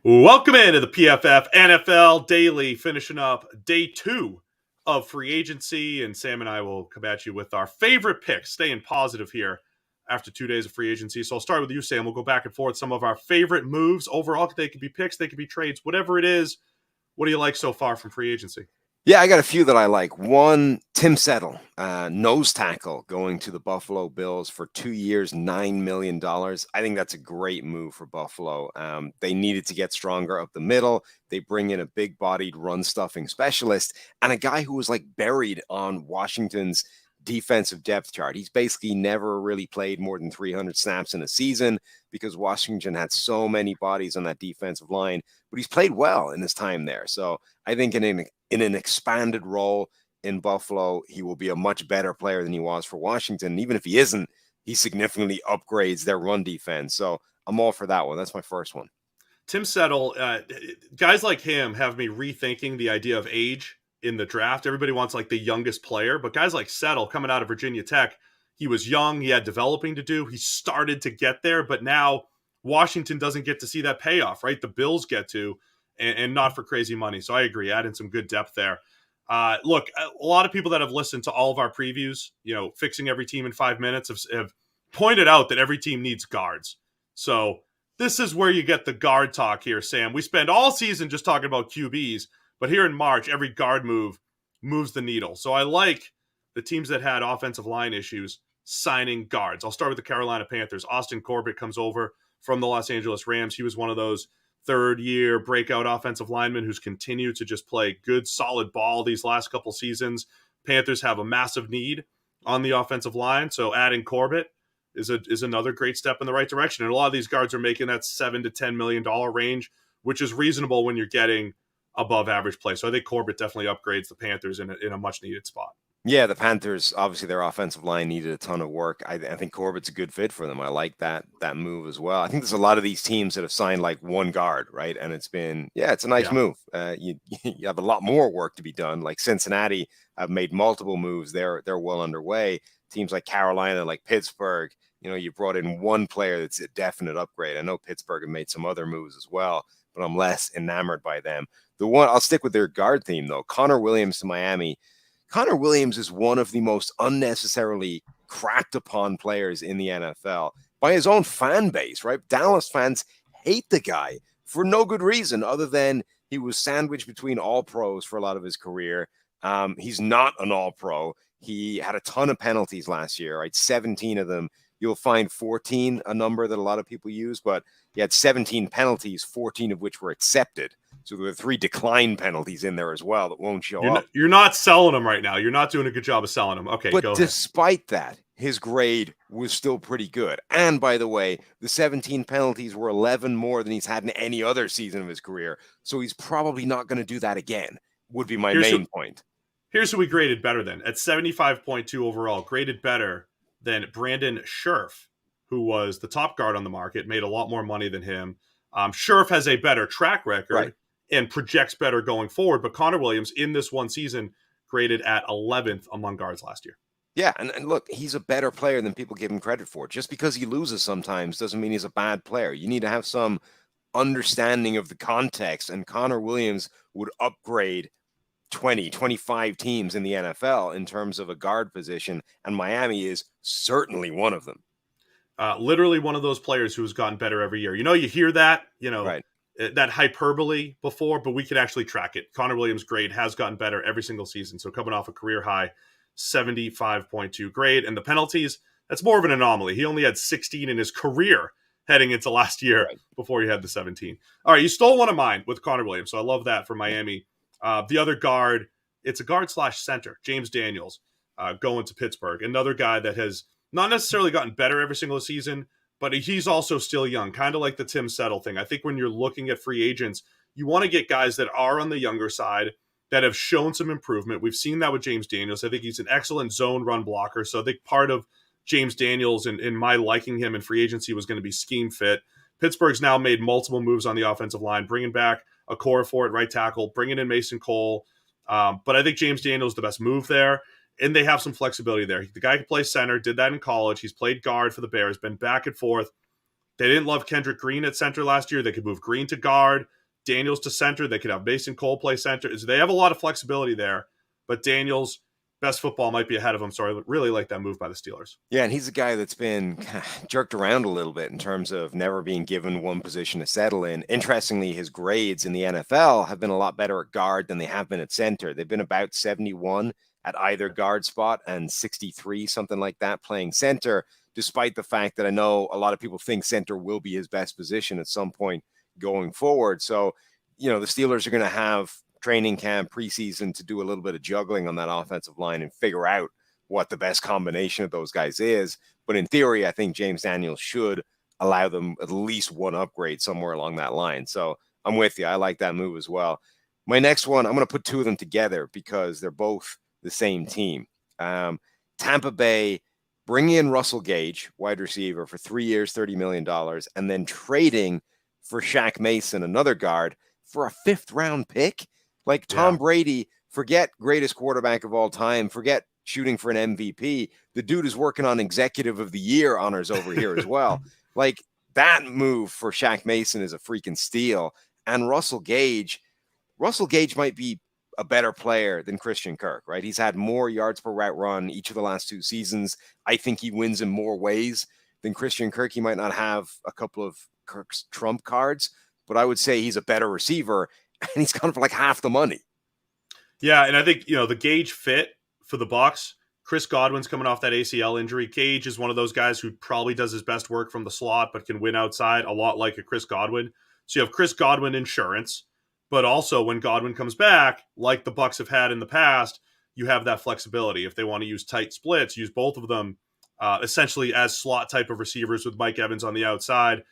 Welcome into the PFF NFL Daily, finishing up day 2 of free agency. And Sam and I will come at you with our favorite picks, staying positive here after 2 days of free agency. So I'll start with you, Sam. We'll go back and forth some of our favorite moves. Overall, they could be picks, they could be trades, whatever it is. What do you like so far from free agency? Yeah, I got a few that I like. One, Tim Settle, nose tackle, going to the Buffalo Bills for 2 years, $9 million. I think that's a great move for Buffalo. They needed to get stronger up the middle. They bring in a big-bodied run-stuffing specialist and a guy who was like buried on Washington's defensive depth chart. He's basically never really played more than 300 snaps in a season because Washington had so many bodies on that defensive line, but he's played well in his time there. So I think in an expanded role in Buffalo, he will be a much better player than he was for Washington. And even if he isn't, he significantly upgrades their run defense. So I'm all for that one. That's my first one. Tim Settle, guys like him have me rethinking the idea of age in the draft. Everybody wants like the youngest player, but guys like Settle coming out of Virginia Tech, he was young, he had developing to do, he started to get there, but now Washington doesn't get to see that payoff, right? The Bills get to, and not for crazy money. So I agree, adding some good depth there. Look, a lot of people that have listened to all of our previews, fixing every team in 5 minutes, have pointed out that every team needs guards. So this is where you get the guard talk here, Sam. We spend all season just talking about QBs, but here in March, every guard move moves the needle. So I like the teams that had offensive line issues signing guards. I'll start with the Carolina Panthers. Austin Corbett comes over from the Los Angeles Rams. He was one of those third-year breakout offensive linemen who's continued to just play good, solid ball these last couple seasons. Panthers have a massive need on the offensive line, so adding Corbett is another great step in the right direction. And a lot of these guards are making that $7 to $10 million range, which is reasonable when you're getting above average play. So I think Corbett definitely upgrades the Panthers in a much needed spot. Yeah, the Panthers, obviously their offensive line needed a ton of work. I think Corbett's a good fit for them. I like that move as well. I think there's a lot of these teams that have signed like one guard, right? And it's a nice move. You have a lot more work to be done. Like Cincinnati have made multiple moves. They're well underway. Teams like Carolina, like Pittsburgh, you brought in one player that's a definite upgrade. I know Pittsburgh have made some other moves as well, but I'm less enamored by them. I'll stick with their guard theme though. Connor Williams to Miami. Connor Williams is one of the most unnecessarily cracked upon players in the NFL by his own fan base, right? Dallas fans hate the guy for no good reason other than he was sandwiched between all pros for a lot of his career. He's not an all pro. He had a ton of penalties last year, right? 17 of them. You'll find 14, a number that a lot of people use, but he had 17 penalties, 14 of which were accepted. So there were 3 decline penalties in there as well that won't show up. You're not selling them right now. You're not doing a good job of selling them. Okay, but go despite that, his grade was still pretty good. And by the way, the 17 penalties were 11 more than he's had in any other season of his career. So he's probably not going to do that again, would be my main point. Here's who we graded better than. At 75.2 overall, graded better than Brandon Scherf, who was the top guard on the market, made a lot more money than him. Scherf has a better track record and projects better going forward, but Connor Williams in this one season graded at 11th among guards last year. Yeah, and look, he's a better player than people give him credit for. Just because he loses sometimes doesn't mean he's a bad player. You need to have some understanding of the context, and Connor Williams would upgrade 20, 25 teams in the NFL in terms of a guard position, and Miami is certainly one of them. Literally one of those players who has gotten better every year. You hear that, that hyperbole before, but we could actually track it. Connor Williams' grade has gotten better every single season. So coming off a career high 75.2 grade, and the penalties, that's more of an anomaly. He only had 16 in his career heading into last year before he had the 17. All right, you stole one of mine with Connor Williams, so I love that for Miami. The other guard, it's a guard/center, James Daniels, going to Pittsburgh. Another guy that has not necessarily gotten better every single season, but he's also still young, kind of like the Tim Settle thing. I think when you're looking at free agents, you want to get guys that are on the younger side that have shown some improvement. We've seen that with James Daniels. I think he's an excellent zone run blocker. So I think part of James Daniels and my liking him in free agency was going to be scheme fit. Pittsburgh's now made multiple moves on the offensive line, bringing back a core for it, right tackle, bringing in Mason Cole. But I think James Daniels is the best move there, and they have some flexibility there. The guy can play center, did that in college. He's played guard for the Bears, been back and forth. Okay, they didn't love Kendrick Green at center last year. They could move Green to guard, Daniels to center. They could have Mason Cole play center. So they have a lot of flexibility there. But Daniels, best football might be ahead of him. So I really like that move by the Steelers. Yeah, and he's a guy that's been jerked around a little bit in terms of never being given one position to settle in. Interestingly, his grades in the NFL have been a lot better at guard than they have been at center. They've been about 71 at either guard spot and 63, something like that, playing center, despite the fact that I know a lot of people think center will be his best position at some point going forward. So, the Steelers are going to have training camp, preseason to do a little bit of juggling on that offensive line and figure out what the best combination of those guys is. But in theory, I think James Daniels should allow them at least one upgrade somewhere along that line. So I'm with you. I like that move as well. My next one, I'm going to put two of them together because they're both the same team. Tampa Bay bringing in Russell Gage, wide receiver, for 3 years, $30 million, and then trading for Shaq Mason, another guard, for a 5th-round pick. Like Tom Brady, forget greatest quarterback of all time, forget shooting for an MVP. The dude is working on executive of the year honors over here as well. Like, that move for Shaq Mason is a freaking steal. And Russell Gage might be a better player than Christian Kirk, right? He's had more yards per route run each of the last 2 seasons. I think he wins in more ways than Christian Kirk. He might not have a couple of Kirk's trump cards, but I would say he's a better receiver, and he's gone for like half the money. Yeah, and I think, the Gage fit for the Bucs. Chris Godwin's coming off that ACL injury. Gage is one of those guys who probably does his best work from the slot, but can win outside a lot like a Chris Godwin. So you have Chris Godwin insurance, but also when Godwin comes back, like the Bucs have had in the past, you have that flexibility. If they want to use tight splits, use both of them essentially as slot type of receivers with Mike Evans on the outside.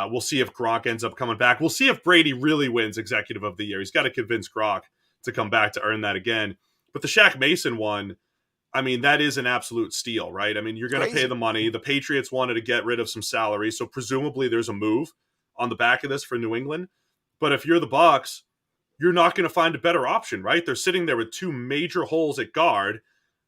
We'll see if Gronk ends up coming back. We'll see if Brady really wins executive of the year. He's got to convince Gronk to come back to earn that again. But the Shaq Mason one, I mean, that is an absolute steal, right? I mean, you're going to pay the money. The Patriots wanted to get rid of some salary, so presumably there's a move on the back of this for New England. But if you're the Bucs, you're not going to find a better option, right? They're sitting there with 2 major holes at guard.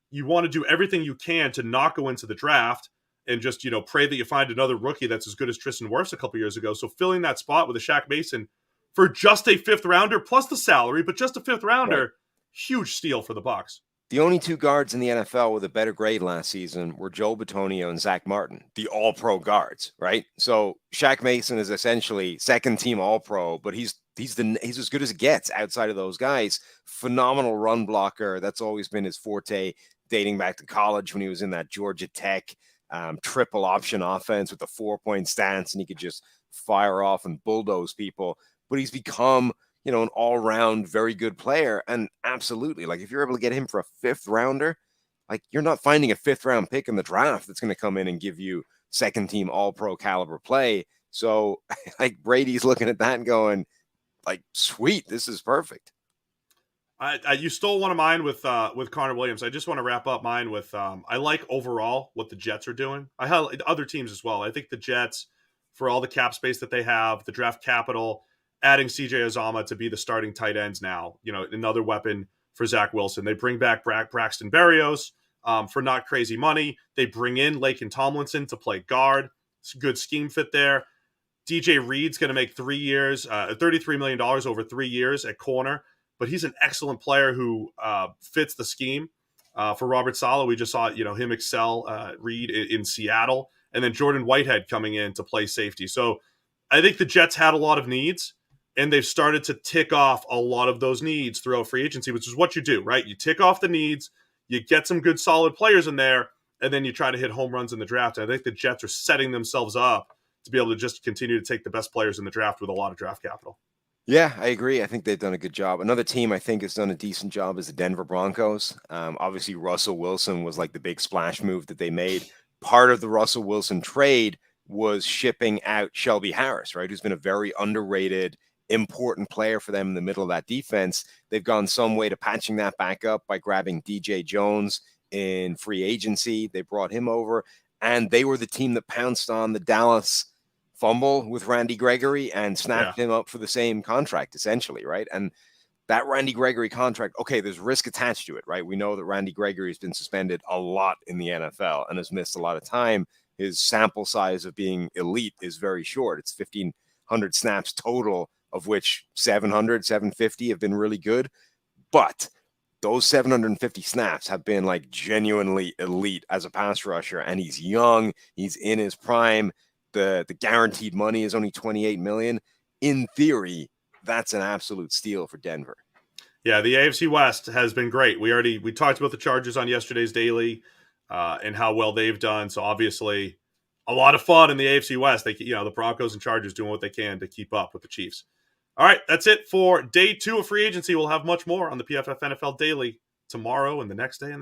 You want to do everything you can to not go into the draft and just, pray that you find another rookie that's as good as Tristan Wirfs a couple years ago. So filling that spot with a Shaq Mason for just a 5th rounder plus the salary, but just a 5th rounder, right. Huge steal for the Bucs. The only 2 guards in the NFL with a better grade last season were Joe Bitonio and Zach Martin, the all-pro guards, right? So Shaq Mason is essentially second-team all-pro, but he's as good as it gets outside of those guys. Phenomenal run blocker. That's always been his forte, dating back to college when he was in that Georgia Tech triple option offense with the 4-point stance, and he could just fire off and bulldoze people. But he's become, an all-round very good player. And absolutely, like, if you're able to get him for a 5th rounder, like, you're not finding a 5th-round pick in the draft that's going to come in and give you second-team all-pro caliber play. So, like, Brady's looking at that and going, like, sweet, this is perfect. You stole one of mine with Connor Williams. I just want to wrap up mine with I like overall what the Jets are doing. I have other teams as well. I think the Jets, for all the cap space that they have, the draft capital, adding CJ Uzomah to be the starting tight ends now, another weapon for Zach Wilson. They bring back Braxton Berrios for not crazy money. They bring in Laken Tomlinson to play guard. It's a good scheme fit there. DJ Reed's going to make 3 years, $33 million over 3 years at corner. But he's an excellent player who fits the scheme. For Robert Saleh, we just saw him excel, Reed in Seattle. And then Jordan Whitehead coming in to play safety. So I think the Jets had a lot of needs, and they've started to tick off a lot of those needs throughout free agency, which is what you do, right? You tick off the needs, you get some good solid players in there, and then you try to hit home runs in the draft. And I think the Jets are setting themselves up to be able to just continue to take the best players in the draft with a lot of draft capital. Yeah, I agree. I think they've done a good job. Another team I think has done a decent job is the Denver Broncos. Obviously, Russell Wilson was like the big splash move that they made. Part of the Russell Wilson trade was shipping out Shelby Harris, right, who's been a very underrated, important player for them in the middle of that defense. They've gone some way to patching that back up by grabbing DJ Jones in free agency. They brought him over, and they were the team that pounced on the Dallas fumble with Randy Gregory and snapped him up for the same contract, essentially, right? And that Randy Gregory contract, okay, there's risk attached to it, right? We know that Randy Gregory has been suspended a lot in the NFL and has missed a lot of time. his sample size of being elite is very short. It's 1,500 snaps total, of which 700, 750 have been really good. But those 750 snaps have been like genuinely elite as a pass rusher, and he's young, he's in his prime. The guaranteed money is only 28 million. In theory, that's an absolute steal for Denver. Yeah, the AFC West has been great. We talked about the Chargers on yesterday's Daily and how well they've done. So obviously, a lot of fun in the AFC West. The Broncos and Chargers doing what they can to keep up with the Chiefs. All right, that's it for day 2 of free agency. We'll have much more on the PFF NFL Daily tomorrow and the next day and the next.